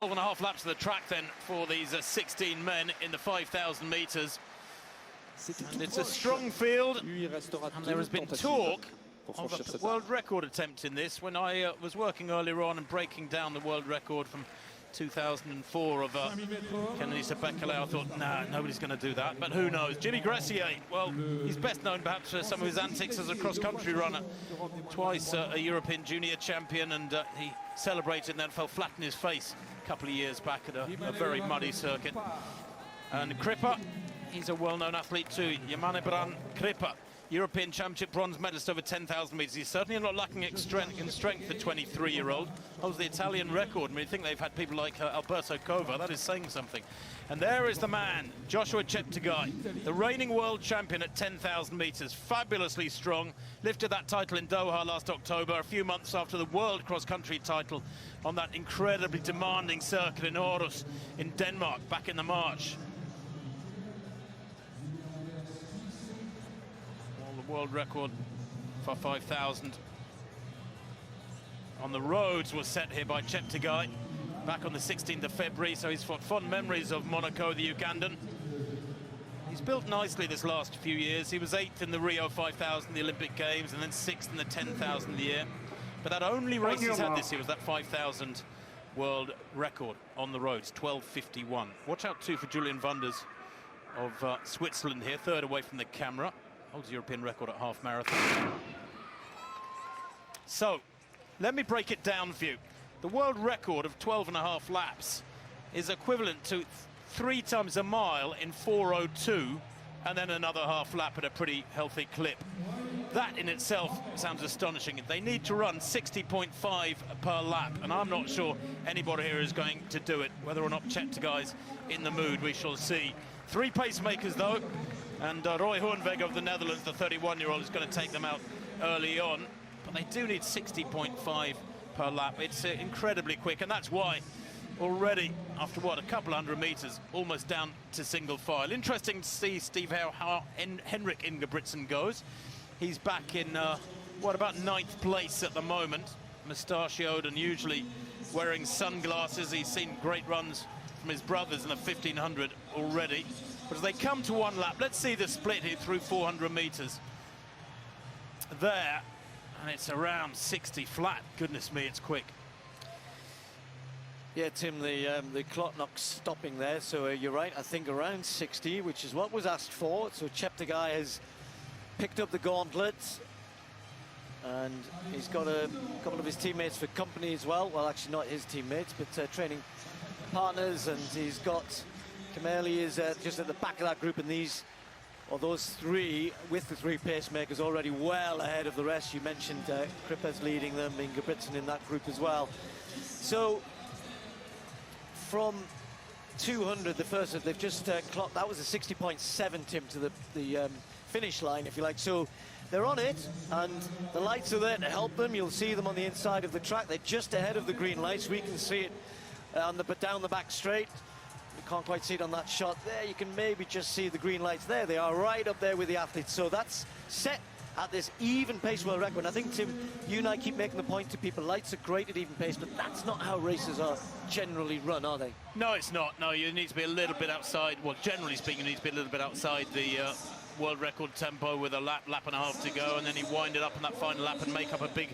12.5 laps of the track then for these 16 men in the 5,000 metres. And it's a strong field, and there has been talk of a world record attempt in this. When I was working earlier on and breaking down the world record from 2004 of Kennedy Bekele, I thought, nah, nobody's going to do that. But who knows? Jimmy Gressier, well, he's best known perhaps for some of his antics as a cross-country runner. Twice a European junior champion, and he celebrated and then fell flat in his face a couple of years back at a very muddy circuit. And Kripa, he's a well-known athlete too. Yamanebran Kripa, European Championship bronze medalist over 10,000 metres. He's certainly not lacking in strength, the 23-year-old. Holds the Italian record. I mean, you think they've had people like Alberto Cova. That is saying something. And there is the man, Joshua Cheptegei, the reigning world champion at 10,000 metres. Fabulously strong. Lifted that title in Doha last October, a few months after the world cross-country title on that incredibly demanding circuit in Aarhus in Denmark back in the March. World record for 5,000 on the roads was set here by Cheptegei back on the 16th of February, so he's got fond memories of Monaco, the Ugandan. He's built nicely this last few years. He was 8th in the Rio 5,000, the Olympic Games, and then 6th in the 10,000 the year. But that only race he's had this year was that 5,000 world record on the roads, 12:51. Watch out too for Julian Wunders of Switzerland here, third away from the camera. Holds the European record at half marathon. So, let me break it down for you. The world record of 12.5 laps is equivalent to 3 times a mile in 4:02, and then another half lap at a pretty healthy clip. That in itself sounds astonishing. They need to run 60.5 per lap, and I'm not sure anybody here is going to do it. Whether or not Cheptegei's in the mood, we shall see. 3 pacemakers, though. And Roy Hoornweg of the Netherlands, the 31-year-old, is going to take them out early on. But they do need 60.5 per lap. It's incredibly quick, and that's why already, after what, a couple hundred meters, almost down to single file. Interesting to see, Steve, how Henrik Ingebrigtsen goes. He's back in, what, about 9th place at the moment. Mustachioed and usually wearing sunglasses. He's seen great runs from his brothers in the 1,500 already. But as they come to one lap, let's see the split here through 400 meters. There, and it's around 60 flat. Goodness me, it's quick. Yeah, Tim, the clock not stopping there, so you're right, I think around 60, which is what was asked for. So Cheptegei has picked up the gauntlet, and he's got a couple of his teammates for company as well. Well, actually not his teammates, but training partners, and he's got Kameli is just at the back of that group, and those 3 with the 3 pacemakers already well ahead of the rest. You mentioned Kripa's leading them, Ingebrigtsen in that group as well. So from 200, the first that they've just clocked, that was a 60.7, Tim, to the finish line, if you like. So they're on it, and the lights are there to help them. You'll see them on the inside of the track. They're just ahead of the green lights. We can see it down the back straight. You can't quite see it on that shot there. You can maybe just see the green lights there. They are right up there with the athletes. So that's set at this even pace world record. And I think, Tim, you and I keep making the point to people, lights are great at even pace, but that's not how races are generally run, are they? No, it's not. No, you need to be a little bit outside. Well, generally speaking, you need to be a little bit outside the world record tempo with a lap and a half to go, and then you wind it up in that final lap and make up a big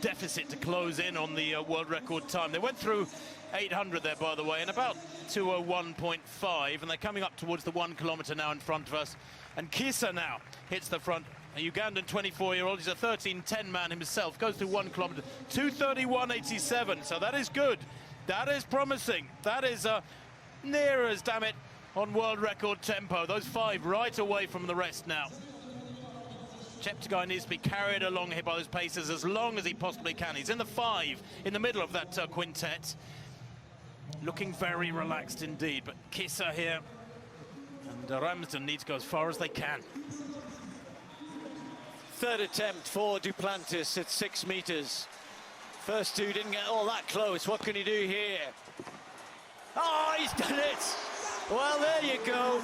deficit to close in on the world record time. They went through 800 there, by the way, and about 2:01.5, and they're coming up towards the 1 kilometer now in front of us. And Kisa now hits the front, a Ugandan 24-year-old. He's a 13:10 man himself, goes through 1 kilometer, 2:31.87, so that is good. That is promising. That is near as, damn it, on world record tempo. Those 5 right away from the rest now. Cheptegei needs to be carried along here by those pacers as long as he possibly can. He's in the 5, in the middle of that quintet. Looking very relaxed indeed, but Kisa here and Ramsden need to go as far as they can. Third attempt for Duplantis at 6 meters. First 2 didn't get all that close. What can he do here? Oh, he's done it! Well, there you go.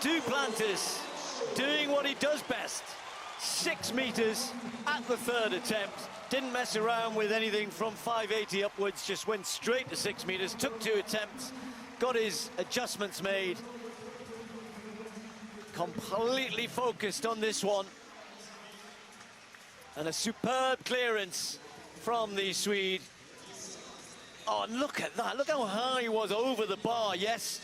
Duplantis doing what he does best. 6 meters at the third attempt. Didn't mess around with anything from 580 upwards, just went straight to 6 meters, took 2 attempts, got his adjustments made. Completely focused on this one. And a superb clearance from the Swede. Oh, and look at that. Look how high he was over the bar. Yes,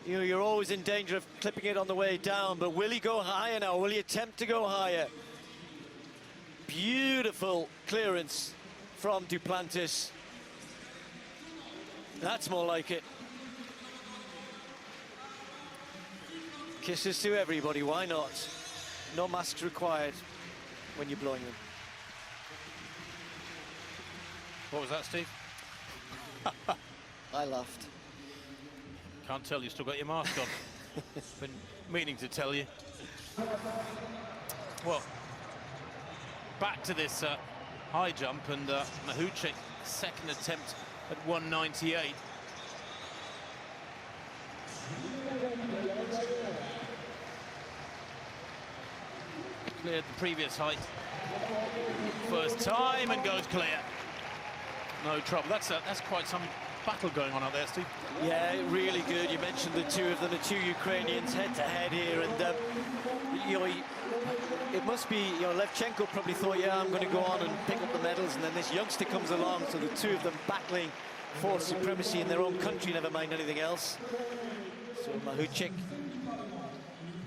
you're always in danger of clipping it on the way down, but will he go higher now? Will he attempt to go higher? Beautiful clearance from Duplantis. That's more like it. Kisses to everybody, why not? No masks required when you're blowing them. What was that, Steve? I laughed. Can't tell, you still got your mask on. Been meaning to tell you. Well, back to this high jump, and Mahuchik, second attempt at 198. Cleared the previous height first time and goes clear. No trouble. That's quite some battle going on out there, Steve. Yeah, really good. You mentioned the two of them, the two Ukrainians head-to-head here, and you know, it must be, you know, Levchenko probably thought, yeah, I'm going to go on and pick up the medals, and then this youngster comes along, so the two of them battling for supremacy in their own country, never mind anything else. So Mahuchik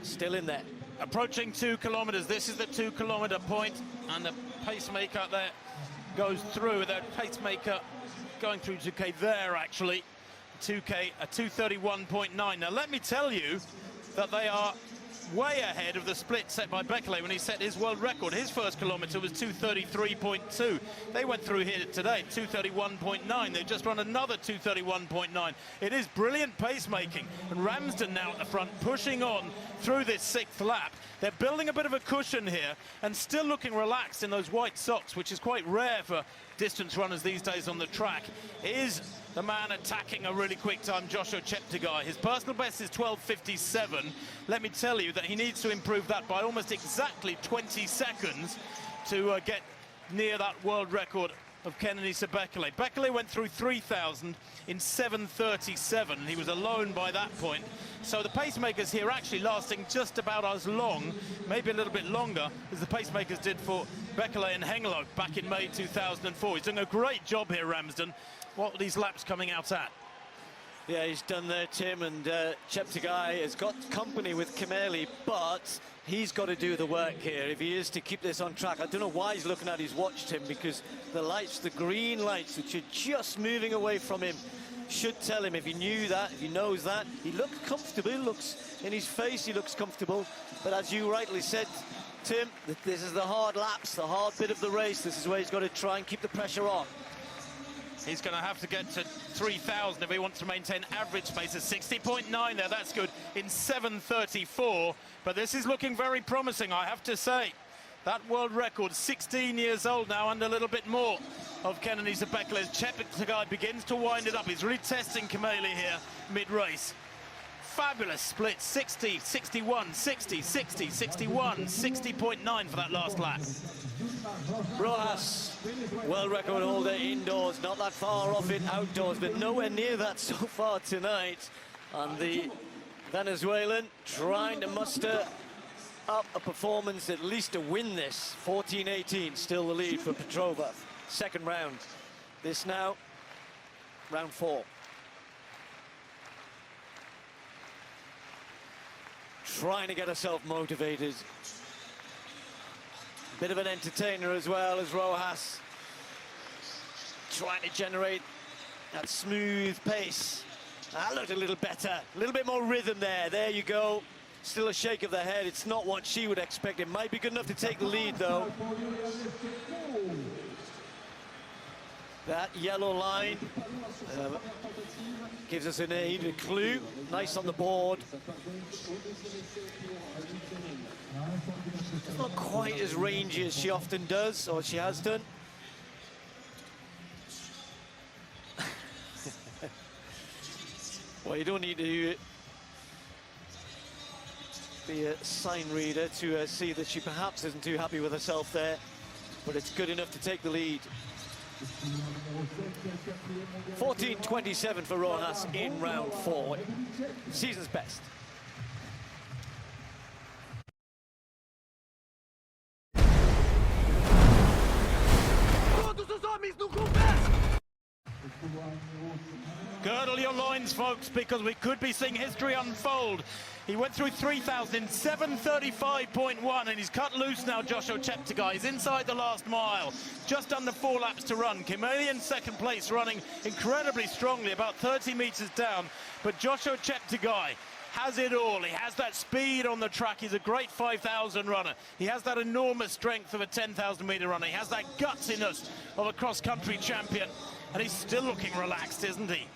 still in there. Approaching 2 kilometers. This is the 2 kilometer point, and the pacemaker there goes through. The pacemaker going through 2K there, actually. 2K, a 2:31.9. Now, let me tell you that they are way ahead of the split set by Bekele when he set his world record. His first kilometer was 2:33.2. They went through here today, 2:31.9. They've just run another 2:31.9. It is brilliant pacemaking. And Ramsden now at the front, pushing on through this 6th lap. They're building a bit of a cushion here and still looking relaxed in those white socks, which is quite rare for distance runners these days on the track. Is the man attacking a really quick time, Joshua Cheptegei. His personal best is 12:57. Let me tell you that he needs to improve that by almost exactly 20 seconds to get near that world record of Kenenisa Bekele. Bekele went through 3,000 in 7:37. He was alone by that point. So the pacemakers here actually lasting just about as long, maybe a little bit longer, as the pacemakers did for Bekele and Hengelo back in May 2004. He's doing a great job here, Ramsden. What are these laps coming out at? Yeah, he's done there, Tim, and Cheptegei has got company with Kimeli, but he's got to do the work here if he is to keep this on track. I don't know why he's looking at his watch, Tim, because the lights, the green lights, which are just moving away from him, should tell him. If he knew that, if he knows that, he looks comfortable, he looks in his face, he looks comfortable. But as you rightly said, Tim, this is the hard laps, the hard bit of the race. This is where he's got to try and keep the pressure on. He's going to have to get to 3,000 if he wants to maintain average pace of 60.9 there. That's good in 7:34. But this is looking very promising, I have to say. That world record, 16 years old now, and a little bit more of Kenenisa Bekele as Cheptegei begins to wind it up. He's really testing Kimeli here mid-race. Fabulous split, 60, 61, 60, 60, 61, 60.9 for that last lap. Rojas, world record holder indoors, not that far off it outdoors, but nowhere near that so far tonight. And the Venezuelan trying to muster up a performance, at least to win this. 14-18, still the lead for Petrova. Second round. This now, round 4. Trying to get herself motivated. Bit of an entertainer as well as Rojas. Trying to generate that smooth pace. That looked a little better. A little bit more rhythm there. There you go. Still a shake of the head. It's not what she would expect. It might be good enough to take the lead, though. That yellow line gives us a clue. Nice on the board. Not quite as rangy as she often does, or she has done. Well, you don't need to be a sign reader to see that she perhaps isn't too happy with herself there, but it's good enough to take the lead. 14:27 for Rojas in round 4. Season's best. Girdle your loins, folks, because we could be seeing history unfold. He went through 3,000 in 7:35.1, and he's cut loose now, Joshua Cheptegei. He's inside the last mile, just under 4 laps to run. Kimeli in second place, running incredibly strongly, about 30 meters down. But Joshua Cheptegei has it all. He has that speed on the track. He's a great 5,000 runner. He has that enormous strength of a 10,000 meter runner. He has that gutsiness of a cross-country champion. And he's still looking relaxed, isn't he?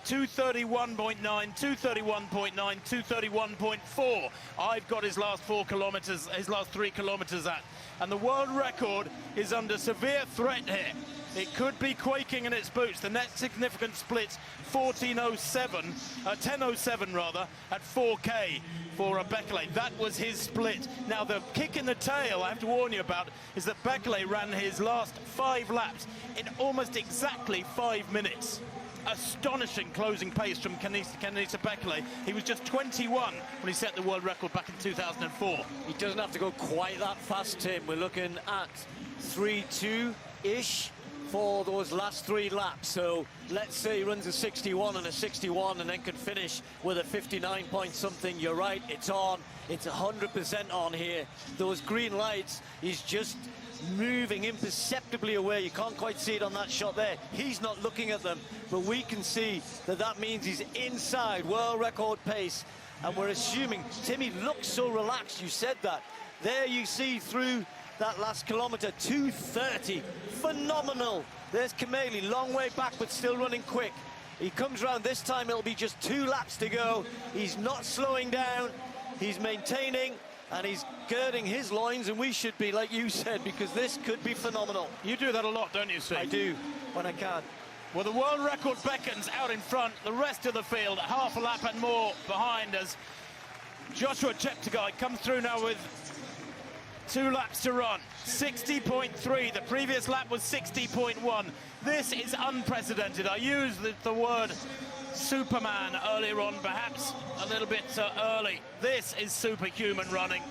2:31.9, 2:31.9, 2:31.4. I've got his last 4 kilometers, his last 3 kilometers at. And the world record is under severe threat here. It could be quaking in its boots. The next significant split, 10:07 rather, at 4K for Bekele. That was his split. Now the kick in the tail I have to warn you about is that Bekele ran his last 5 laps in almost exactly 5 minutes. Astonishing closing pace from Kenenisa Bekele. He was just 21 when he set the world record back in 2004. He doesn't have to go quite that fast, Tim. We're looking at 3:2-ish for those last 3 laps. So let's say he runs a 61 and a 61 and then could finish with a 59 point something. You're right, it's on. It's 100% on here. Those green lights, he's just moving imperceptibly away. You can't quite see it on that shot there. He's not looking at them, but we can see that that means he's inside world record pace. And we're assuming, Timmy looks so relaxed, you said that. There you see through that last kilometer, 2:30, phenomenal. There's Kimeli, long way back, but still running quick. He comes round this time, it'll be just 2 laps to go. He's not slowing down, he's maintaining, and he's girding his loins, and we should be, like you said, because this could be phenomenal. You do that a lot, don't you, Steve? I do, when I can. Well, the world record beckons out in front. The rest of the field, half a lap and more behind as Joshua Cheptegei comes through now with 2 laps to run. 60.3. The previous lap was 60.1. This is unprecedented. I used the word Superman earlier on, perhaps a little bit early. This is superhuman running.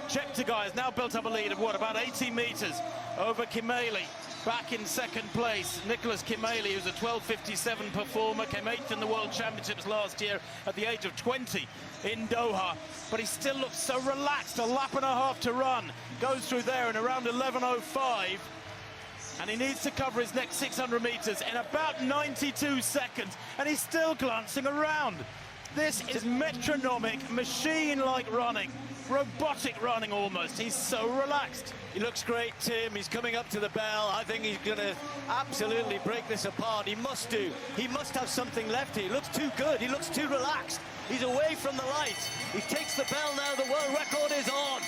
Cheptegei has now built up a lead of what, about 80 meters over Kimeli. Back in second place, Nicholas Kimeli, who's a 12:57 performer, came 8th in the World Championships last year at the age of 20 in Doha. But he still looks so relaxed, a lap and a half to run. Goes through there in around 11:05. And he needs to cover his next 600 meters in about 92 seconds. And he's still glancing around. This is metronomic, machine-like running. Robotic running almost. He's so relaxed. He looks great, Tim. He's coming up to the bell. I think he's going to absolutely break this apart. He must do. He must have something left here. He looks too good. He looks too relaxed. He's away from the lights. He takes the bell now. The world record is on.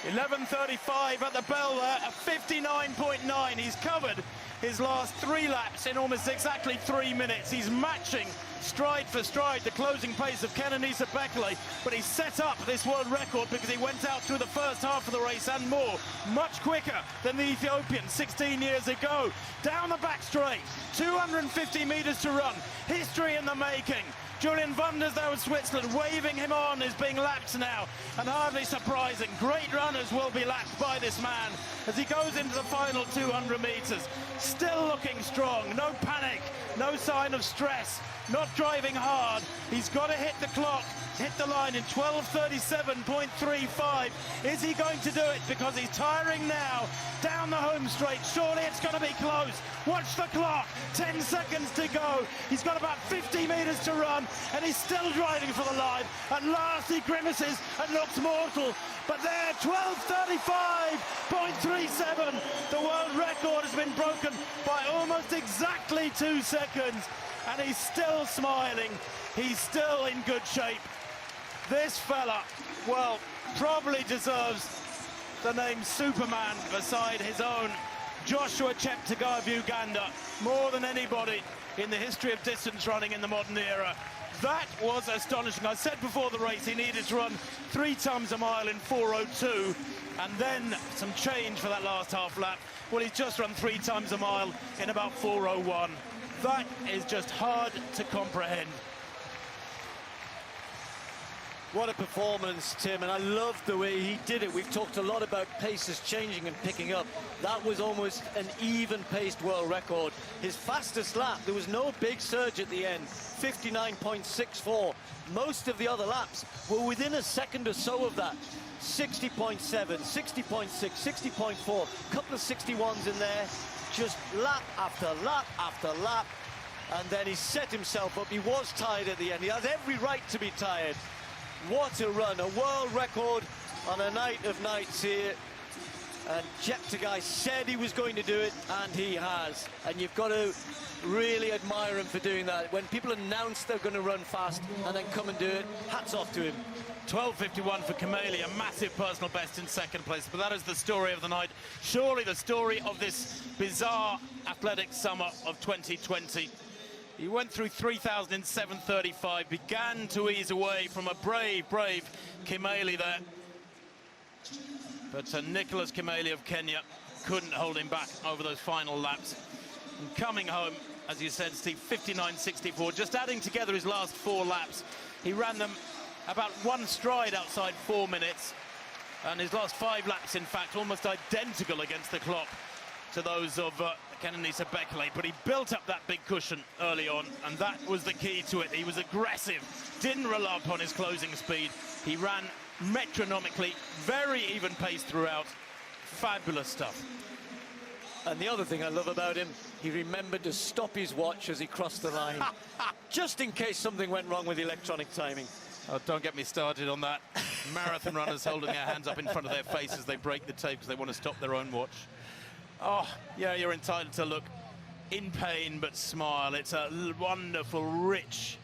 11:35 at the bell there, a 59.9. He's covered his last 3 laps in almost exactly 3 minutes. He's matching stride for stride the closing pace of Kenenisa Bekele, but he set up this world record because he went out through the first half of the race and more, much quicker than the Ethiopian 16 years ago. Down the back straight, 250 meters to run, history in the making. Julian Wunders there with Switzerland, waving him on, is being lapped now, and hardly surprising. Great runners will be lapped by this man as he goes into the final 200 meters. Still looking strong, no panic, no sign of stress, not driving hard. He's got to hit the clock, hit the line in 12:37.35. Is he going to do it? Because he's tiring now. Down the home straight, surely it's going to be close. Watch the clock, 10 seconds to go. He's got about 50 meters to run, and he's still driving for the line. At last he grimaces and looks mortal, but there, 12:35.37. The world record has been broken by almost exactly 2 seconds, and he's still smiling. He's still in good shape. This fella, well, probably deserves the name Superman beside his own Joshua Cheptegei of Uganda. More than anybody, in the history of distance running in the modern era. That was astonishing. I said before the race he needed to run 3 times a mile in 4:02 and then some change for that last half lap. Well, he's just run 3 times a mile in about 4:01. That is just hard to comprehend. What a performance, Tim, and I love the way he did it. We've talked a lot about paces changing and picking up. That was almost an even-paced world record. His fastest lap, there was no big surge at the end, 59.64. Most of the other laps were within a second or so of that. 60.7, 60.6, 60.4, a couple of 61s in there, just lap after lap after lap. And then he set himself up. He was tired at the end. He has every right to be tired. What a run, a world record on a night of nights here. And Cheptegei said he was going to do it, and he has. And you've got to really admire him for doing that. When people announce they're going to run fast and then come and do it, hats off to him. 12:51 for Cheptegei, a massive personal best in second place. But that is the story of the night. Surely the story of this bizarre athletic summer of 2020. He went through 3,000 in 7:35, began to ease away from a brave Cheptegei there. But Nicholas Cheptegei of Kenya couldn't hold him back over those final laps. And coming home, as you said, Steve, 59.64, just adding together his last 4 laps. He ran them about 1 stride outside 4 minutes. And his last 5 laps, in fact, almost identical against the clock to those of Kenenisa Bekele, but he built up that big cushion early on, and that was the key to it. He was aggressive, didn't rely upon his closing speed. He ran metronomically, very even pace throughout. Fabulous stuff. And the other thing I love about him, he remembered to stop his watch as he crossed the line, just in case something went wrong with the electronic timing. Oh, don't get me started on that. Marathon runners holding their hands up in front of their face as they break the tape because they want to stop their own watch. Oh, yeah, you're entitled to look in pain but smile. It's a wonderful, rich